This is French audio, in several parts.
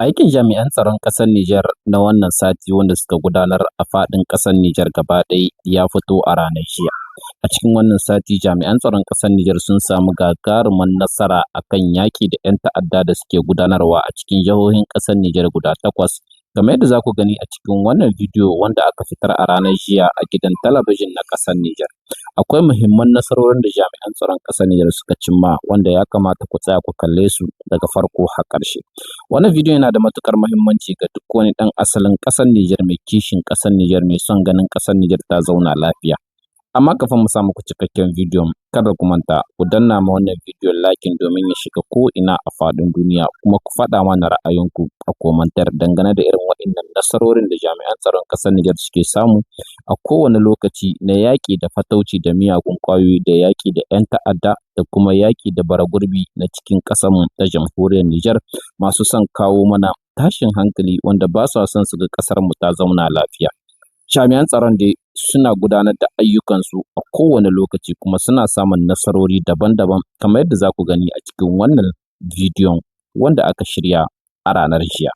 Aikin jami'an tsaron ƙasar Nijar na wannan sati wanda suka gudanar a faɗin ƙasar Nijar gaba ɗaya ya fito a ranar jiya. A cikin wannan sati jami'an tsaron ƙasar Nijar sun samu gagarumar nasara a kan yaƙi da 'yan ta'adda da suke gudanarwa a cikin jihohin ƙasar Nijar guda 8. Kamar yadda za ku gani a cikin wannan bidiyo wanda aka fitar a ranar jiya a gidan talabijin na ƙasar Nijar. Akwai muhimman nasarorin da jami'an tsaron ƙasar Nijar suka cimma wanda ya kamata ku tsaya ku kalle su daga farko har ƙarshe. Wannan bidiyo yana da matuƙar muhimmanci ga duk wani ɗan asalin ƙasar Nijar mai kishin ƙasar Nijar mai son ganin ƙasar Nijar ta zauna lafiya. Amma kafin mu sa muku cikakken bidiyon, kada ku manta ku danna ma wannan bidiyon lakin domin ya shiga ko ina a faɗin duniya, kuma ku faɗa mana ra'ayinku a komantar dangane da irin waɗannan nasarorin da jami'an tsaron ƙasar Nijar suke samu a kowane lokaci na yaƙi da fatauci da miyagun ƙwayoyi da yaƙi da 'yan ta'adda da kuma yaƙi da bara gurbi na cikin ƙasarmu ta jamhuriyar Nijar masu son kawo mana tashin hankali wanda ba sa son su ga ƙasarmu ta zauna lafiya. Jami'an tsaron dai suna gudanar da ayyukansu a kowane lokaci kuma suna samun nasarori daban-daban kamar yadda za ku gani a cikin wannan bidiyon wanda aka shirya a ranar jiya.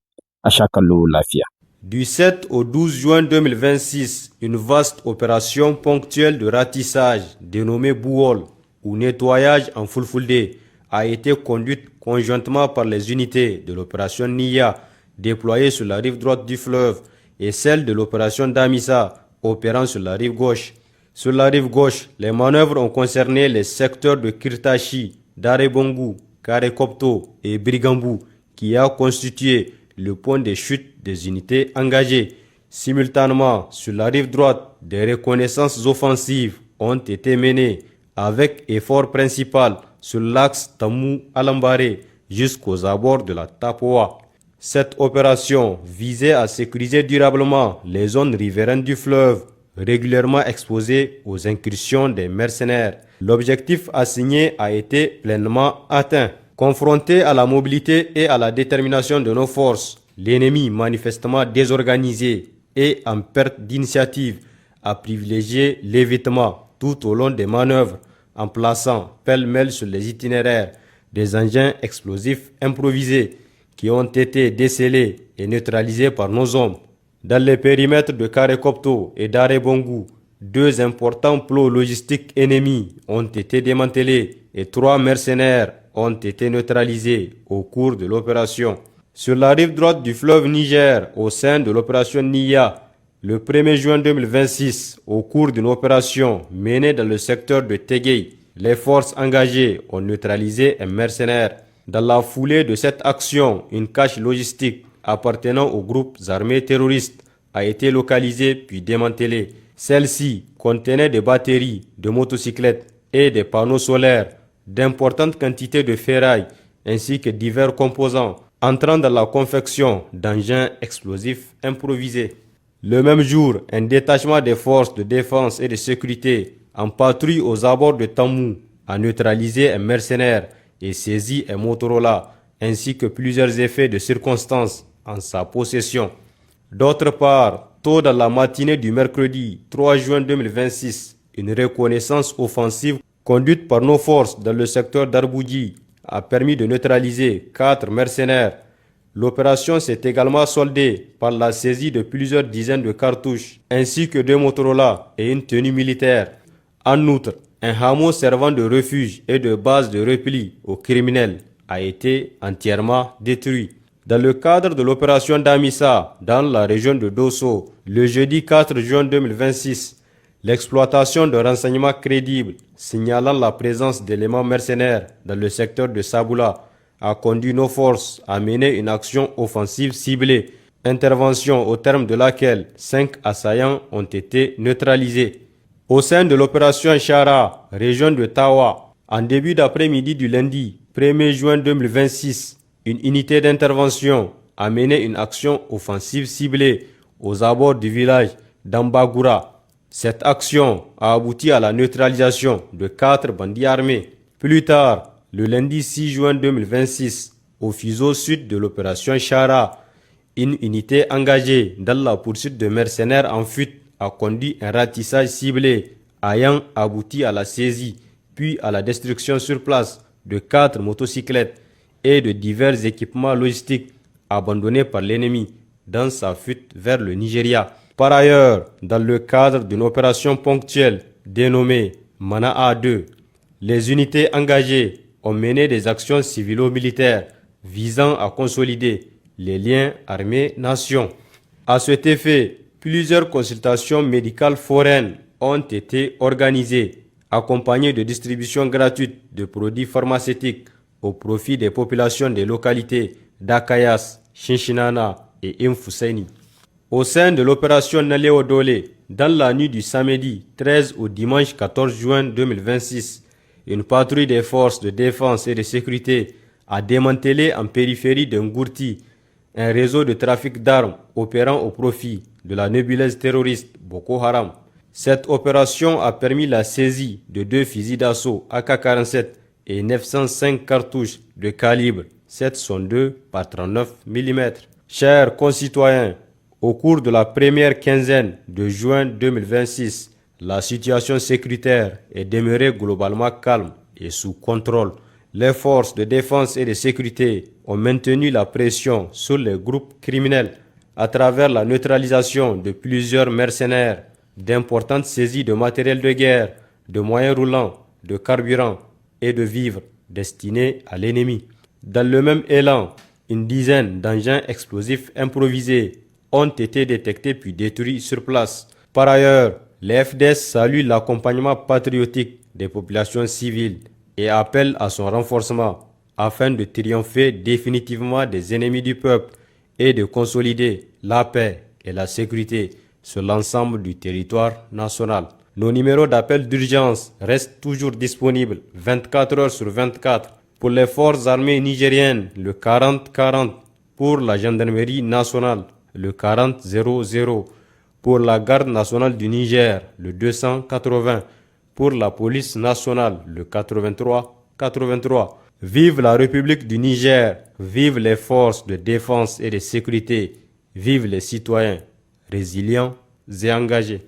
A sha kallo lafiya. Du 7 au 12 juin 2026, une vaste opération ponctuelle de ratissage dénommée Bouol ou nettoyage en Fulfulde a été conduite conjointement par les unités de l'opération NIA déployées sur la rive droite du fleuve et celle de l'opération Damissa opérant sur la rive gauche. Sur la rive gauche, les manœuvres ont concerné les secteurs de Kirtachi, Darebongo, Karekopto et Brigambou qui a constitué le point de chute des unités engagées. Simultanément, sur la rive droite, des reconnaissances offensives ont été menées avec effort principal sur l'axe Tamou-Alambare jusqu'aux abords de la Tapoa. Cette opération visait à sécuriser durablement les zones riveraines du fleuve, régulièrement exposées aux incursions des mercenaires. L'objectif assigné a été pleinement atteint. Confronté à la mobilité et à la détermination de nos forces, l'ennemi manifestement désorganisé et en perte d'initiative a privilégié l'évitement tout au long des manœuvres en plaçant pêle-mêle sur les itinéraires des engins explosifs improvisés qui ont été décelés et neutralisés par nos hommes. Dans les périmètres de Karekopto et d'Arebongo, 2 importants plots logistiques ennemis ont été démantelés et 3 mercenaires ont été neutralisés au cours de l'opération. Sur la rive droite du fleuve Niger, au sein de l'opération NIA, le 1er juin 2026, au cours d'une opération menée dans le secteur de Teguey, les forces engagées ont neutralisé un mercenaire. Dans la foulée de cette action, une cache logistique appartenant aux groupes armés terroristes a été localisée puis démantelée. Celle-ci contenait des batteries, de motocyclettes et des panneaux solaires, d'importantes quantités de ferraille ainsi que divers composants entrant dans la confection d'engins explosifs improvisés. Le même jour, un détachement des forces de défense et de sécurité en patrouille aux abords de Tamou a neutralisé un mercenaire et saisi un Motorola ainsi que plusieurs effets de circonstance en sa possession. D'autre part, tôt dans la matinée du mercredi 3 juin 2026, une reconnaissance offensive conduite par nos forces dans le secteur d'Arboudji a permis de neutraliser 4 mercenaires. L'opération s'est également soldée par la saisie de plusieurs dizaines de cartouches ainsi que 2 Motorola et une tenue militaire. En outre, un hameau servant de refuge et de base de repli aux criminels a été entièrement détruit. Dans le cadre de l'opération Damissa dans la région de Dosso, le jeudi 4 juin 2026, l'exploitation de renseignements crédibles signalant la présence d'éléments mercenaires dans le secteur de Saboula a conduit nos forces à mener une action offensive ciblée, intervention au terme de laquelle 5 assaillants ont été neutralisés. Au sein de l'opération Chara, région de Tawa, en début d'après-midi du lundi 1er juin 2026, une unité d'intervention a mené une action offensive ciblée aux abords du village d'Ambagura. Cette action a abouti à la neutralisation de 4 bandits armés. Plus tard, le lundi 6 juin 2026, au fuseau sud de l'opération Chara, une unité engagée dans la poursuite de mercenaires en fuite a conduit un ratissage ciblé ayant abouti à la saisie puis à la destruction sur place de 4 motocyclettes et de divers équipements logistiques abandonné par l'ennemi dans sa fuite vers le Nigeria. Par ailleurs, dans le cadre d'une opération ponctuelle dénommée Mana'a 2, les unités engagées ont mené des actions civilo-militaires visant à consolider les liens armées-nation. À cet effet, plusieurs consultations médicales foraines ont été organisées, accompagnées de distributions gratuites de produits pharmaceutiques au profit des populations des localités d'Akayas, Chinchinana et Imfuseni. Au sein de l'opération Naleo Dole, dans la nuit du samedi 13 au dimanche 14 juin 2026, une patrouille des forces de défense et de sécurité a démantelé en périphérie de Ngourti un réseau de trafic d'armes opérant au profit de la nébuleuse terroriste Boko Haram. Cette opération a permis la saisie de 2 fusils d'assaut AK-47 et 905 cartouches de calibre 7,62 par 39 mm. Chers concitoyens, au cours de la première quinzaine de juin 2026, la situation sécuritaire est demeurée globalement calme et sous contrôle. Les forces de défense et de sécurité ont maintenu la pression sur les groupes criminels à travers la neutralisation de plusieurs mercenaires, d'importantes saisies de matériel de guerre, de moyens roulants, de carburant et de vivres destinés à l'ennemi. Dans le même élan, une dizaine d'engins explosifs improvisés ont été détectés puis détruits sur place. Par ailleurs, les FDS saluent l'accompagnement patriotique des populations civiles et appellent à son renforcement afin de triompher définitivement des ennemis du peuple et de consolider la paix et la sécurité sur l'ensemble du territoire national. Nos numéros d'appel d'urgence restent toujours disponibles 24 heures sur 24 pour les forces armées nigériennes, le 40-40, pour la gendarmerie nationale, le 40-00, pour la garde nationale du Niger, le 280, pour la police nationale, le 83-83. Vive la République du Niger, vive les forces de défense et de sécurité, vive les citoyens résilients et engagés.